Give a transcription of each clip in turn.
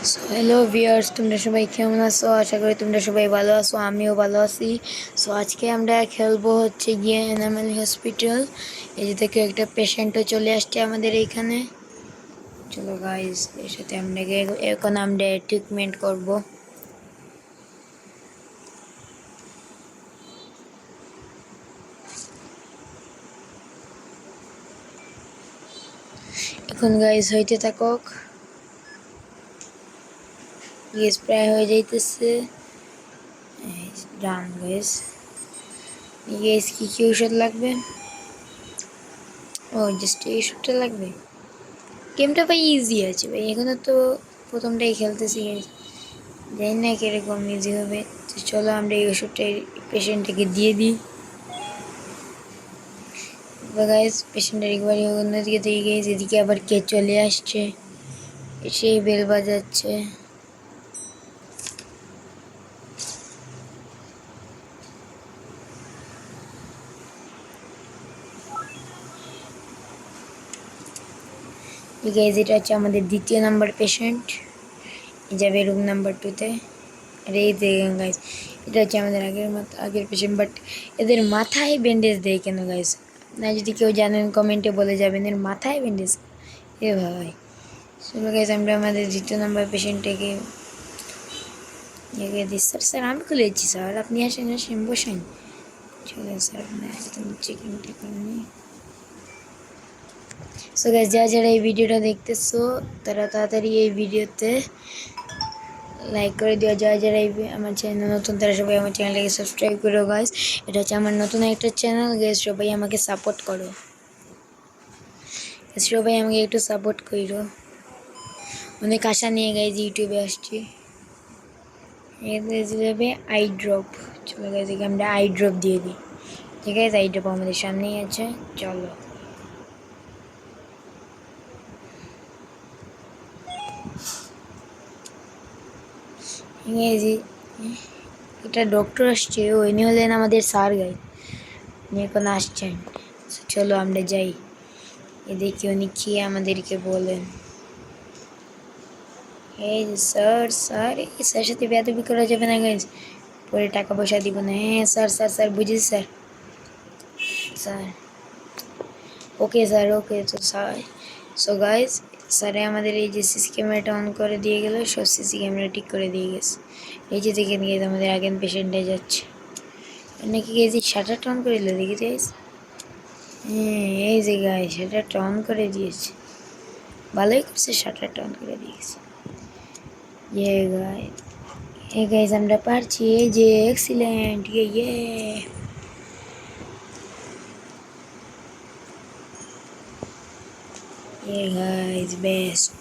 Hello viewers, তোমরা সবাই কেমন আছো? আশা করি তোমরা সবাই ভালো আছো, আমিও ভালো আছি। সো আজকে আমরা খেলবো হচ্ছে গিয়ে এনামেল হসপিটাল। এই যে দেখো একটা পেশেন্টও চলে আসছে আমাদের এইখানে। চলো গাইস, এর সাথে আমরা এখন আমরা ট্রিটমেন্ট করব। এখন গাইস হইতে থাকুক, গ্যাস প্রায় হয়ে যাইতেছে। ডান গাইস। গ্যাস কি কি ওষুধ লাগবে? ও জাস্ট এই ওষুধটা লাগবে। গেমটা ভাই ইজি আছে ভাই, এখনো তো প্রথমটাই খেলতেছি গাইস, জানি না কিরকম ইজি হবে। তো চলো আমরা এই ওষুধটা পেশেন্টটাকে দিয়ে দিই। গাইস পেশেন্টের রিকভারি অন্যদিকে দিয়ে গেছে, এদিকে আবার কে চলে আসছে, সেই বেল বাজাচ্ছে। গাইস এটা হচ্ছে আমাদের দ্বিতীয় নাম্বার পেশেন্ট, যাবে রুম নাম্বার 2-তে। আর এই দেখেন গাইস, এটা হচ্ছে আমাদের আগের পেশেন্ট, বাট এদের মাথায় ব্যান্ডেজ দেয় কেন গাইস? না যদি কেউ জানেন কমেন্টে বলে যাবেন, এর মাথায় ব্যান্ডেজ এ ভাই। চলো গাইস আমরা আমাদের দ্বিতীয় নাম্বার পেশেন্টটাকে দিই। স্যার স্যার আমি খুলেছি স্যার, আপনি আসেন আসেন বসেন। চলো স্যার আমরা একদম চেকিংটা করে নিই। সো গাইস যারা এই ভিডিওটা দেখতেছো তারা তাড়াতাড়ি এই ভিডিওতে লাইক করে দিও। যারা আমার চ্যানেল নতুন তারা সবাই আমার চ্যানেলটাকে সাবস্ক্রাইব করো গাইস। এটা হচ্ছে আমার নতুন একটা চ্যানেল গাইস, সবাই আমাকে সাপোর্ট করো। সবাই আমাকে একটু সাপোর্ট করো। অনেক আশা নিয়ে গাইস ইউটিউবে আসছি। যাবে আই ড্রপ। চলো গাইস আমরা আই ড্রপ দিয়ে দিই। ঠিক আছে, আই ড্রপ আমাদের সামনেই আছে। চলো ইংরেজি, এটা ডক্টর আসছে, উনি হলেন আমাদের স্যার গাইস, উনি এখন আসছেন। চলো আমরা যাই, এদিকে উনি কি আমাদেরকে বলেন। এই যে স্যার স্যার, এই স্যার সাথে বেয়াদবি করা যাবে না গাইজ, পরে টাকা পয়সা দিব না। হ্যাঁ স্যার স্যার স্যার বুঝেছি sir. Sir okay sir okay. তো স্যার সো গাইজ স্যারে আমাদের এই যে সিসি ক্যামেরাটা অন করে দিয়ে গেল, সব সিসি ক্যামেরা ঠিক করে দিয়ে গেছে। এই যে দেখে নিয়ে আমাদের আগের পেশেন্টে যাচ্ছে নাকি এই যে শাটারটা অন করে দিল, দেখি গাইজ। হ্যাঁ এই যে গাইজ শাটারটা অন করে দিয়েছে, ভালোই করছে, শাটারটা অন করে দিয়েছে। ইয়ে গাইজ, এই গাইজ আমরা পারছি, এই যে এক্সিলেন্ট, ইয়ে ইয়ে গাইজ বেস্ট।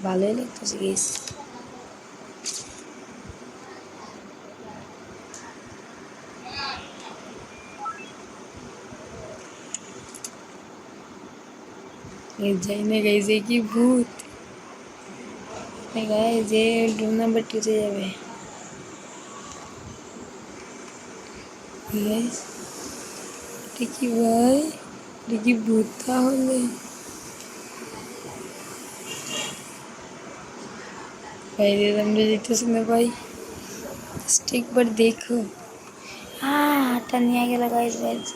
ভালোই লাগতেছে গাইজ। যাই না গাইজ, কি ভূত গাইজ, যে রুম নাম্বার 2-তে যাবে গাইজ। এটা কি ভাই, এটা কি ভূত তাহলে? গাইজ আমরা যেতেছি না ভাই, একবার দেখো। হাতটা নিয়ে গেল গাইজ, গাইজ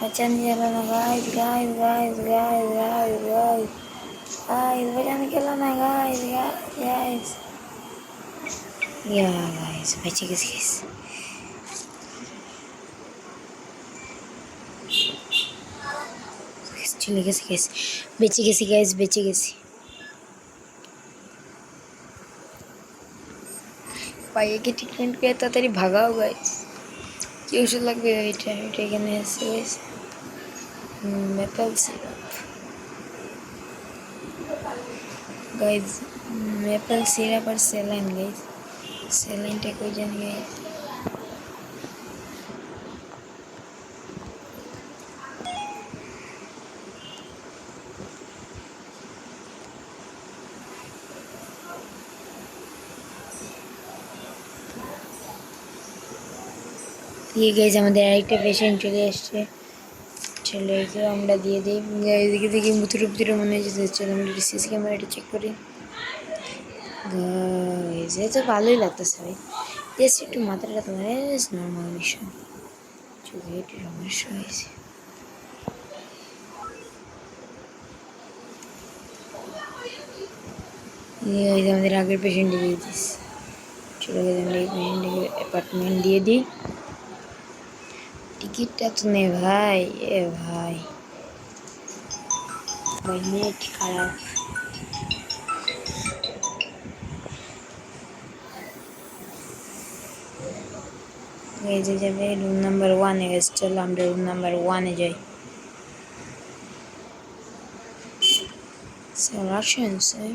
বাচ্চা নিয়ে গেল না guys, guys guys guys guys guys guys বাচ্চা গেল না গাইজ, গাইজ ইয়া গাইজ বেঁচে গেছি গাইজ। চলে গেছে গাইজ, বেঁচে গেছি গাইজ, বেঁচে গেছি। পাইয়ে ট্রিটমেন্ট করে তাড়াতাড়ি ভাগাও গাইজ। কি ওষুধ লাগবে? এটা এটা এখানে আছে guys, maple syrup guys, maple syrup আর স্যালাইন গাইজ। স্যালাইনটা কই জানি গাইজ। ये गाइस আমাদের আরেকটা পেশেন্ট চলে আসছে ছেলেকে আমরা দিয়ে দিই এদিকে দেখি মুতুর ভিতরে মনে হচ্ছে চলো আমরা সিসি ক্যামেরাটা চেক করি গাইস এটা ভালোই লাগতেছে ভাই জাস্ট একটু মাথাটা তোমার নর্মাল বিষয় চোখে একটু সমস্যা হয়েছে ये আমাদের আগের পেশেন্ট দিয়ে দিস চলে গেছে আমরা এই পেশেন্টকে অ্যাপার্টমেন্ট দিয়ে দিই টিকিটটা তো নে ভাই এ ভাই ভাই নেট খারাপ এই যে যাবে রুম নাম্বার 1 এ গেছে চলো আমরা রুম নাম্বার 1 এ যাই Russians, eh?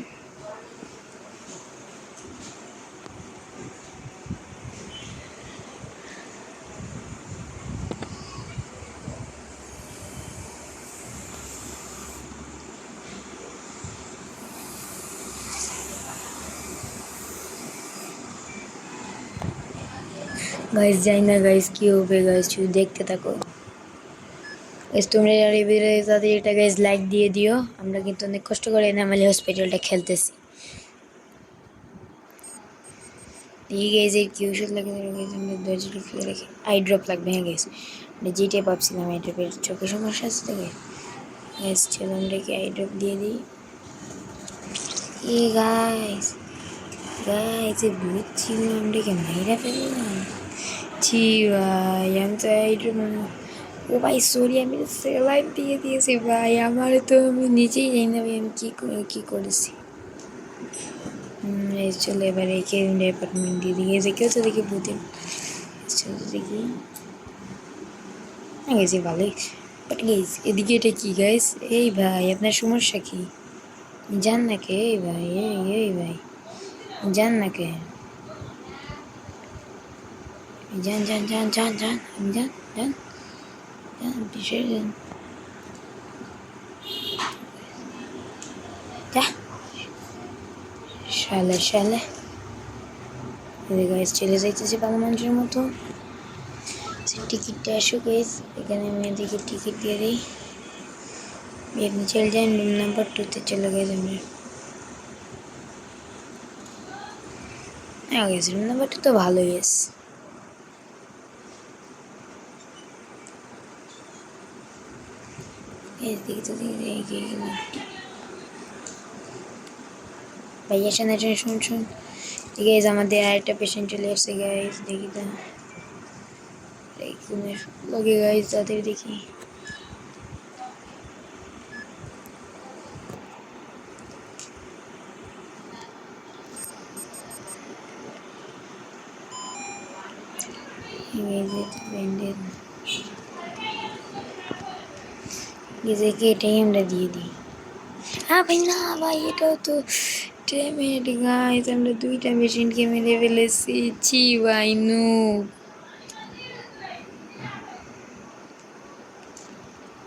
গাইস যাই না গাইস কি হবে গাইস শুধু দেখতে থাকো গাইস তোমরা যারা এই ভিডিওতে তাদের একটা গাইস লাইক দিয়ে দিও আমরা কিন্তু অনেক কষ্ট করে এনামেলি হসপিটালটা খেলতেছি এই গাইস এর কি ওষুধ লাগে গাইস আমরা দরজাটা খুলে রাখি আই ড্রপ লাগবে হ্যাঁ গাইস আমরা যেটা ভাবছিলাম আই ড্রপের চোখে সমস্যা আছে তো গাইস চলো আমরা কি আই ড্রপ দিয়ে দিই এই গাইস গাইস এই ভূত ছিল আমরা কি মাইরা ফেললাম ছি ভাই আমি তো আই ড্রপ ও ভাই সরি আমি সেলাইন দিয়ে দিয়েছি ভাই আমার তো আমি নিজেই জানি না ভাই আমি কী করেছি চলো এবার একে অ্যাপার্টমেন্ট দিয়ে দিই যে কেউ তো দেখি ভূতের চলো দেখি গেছি ভালোই বাট গেছি এদিকে এটা কি গাইস এই ভাই আপনার সমস্যা কি যান না কে এই ভাই এই ভাই যান না কে যান যান যান যান যান যান যান যান কিসের যান যা শালে শালে গাইস চলে যাইতেছে ভালো মানুষের মতো টিকিটটা আসুক গাইস এখানে আমি এদিকে টিকিট দিয়ে দিই আপনি চলে যান রুম নাম্বার 2 চলে গেছে আমরা হ্যাঁ গেছি রুম নাম্বার 2 তো ভালোই আছে এদিকে তো দেখি ভাইয়া শুন গাইস আমাদের আরেকটা পেশেন্ট চলে আসছে গাইস দেখি তো লগে গাইস তাদের দেখি এটাই আমরা দিয়ে দিই হ্যাঁ ভাই না ভাই এটাও তো ড্যামেড গাইস আমরা 2টা মেশিনকে মেরে ফেলেছি ছি ভাই নো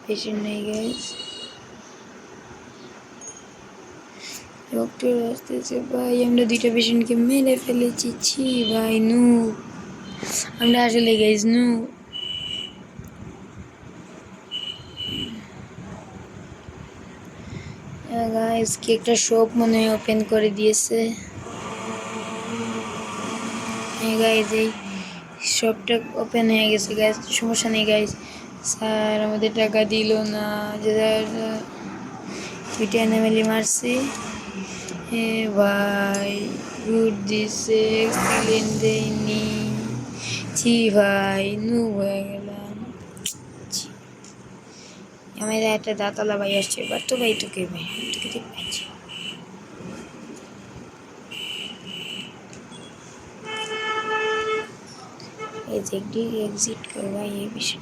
পেশেন্ট নেই গাইস ডক্টর আসতেছে ভাই আমরা 2টা পেশেন্টকে মেরে ফেলেছি ছি ভাই নো আমরা আসলে গাইস নো গাইস কি একটা শপ মনে হয় ওপেন করে দিয়েছে হ্যাঁ গাইস এই শপটা ওপেন হয়ে গেছে গাইস সমস্যা নেই গাইস স্যার আমাদের টাকা দিল না যে 2টা অ্যানিমেলি মারছি এ ভাই গুড দিছে এক্সিলেন্ট দেয়নি ছি ভাই নু হয়ে গেলাম আমাদের একটা দাঁতলা ভাই আসছে এবার তো ভাই তোকে ভাই তোকে ঠিক পাচ্ছি एग्जिट करवा ये विषय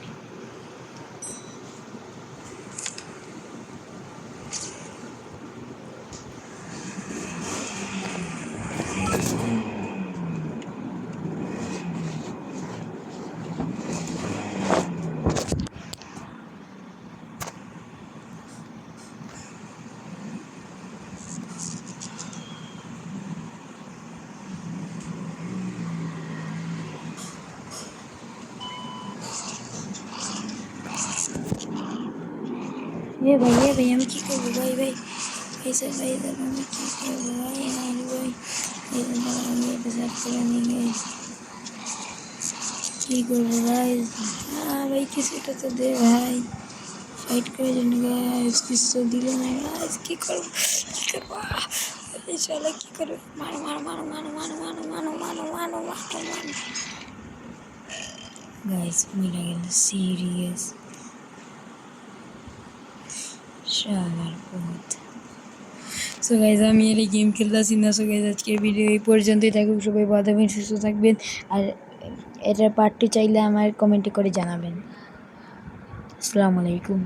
ভাই আমি কি করবো ভাই ভাই ভাই স্যার আমি কি করবো ভাই আর ভাই আমি এটা সার্চ করে নিয়ে গাইস কি করবো গাইস ভাই কিছুটা তো দে ভাই ফাইট করার জন্য গাইস কিছু তো দিল না গাইস কি করবো চলো কি করবো মানো গাইস মিলে গেল সিরিয়াস শালার বহুত সো গাইজ আমি এর গেম খেলতেছি না। সো গাইজ আজকের ভিডিও এই পর্যন্তই থাকুক। সবাই ভালো থাকবেন, সুস্থ থাকবেন। আর এটার পার্ট 2 চাইলে আমার কমেন্টে করে জানাবেন। আসসালামু আলাইকুম।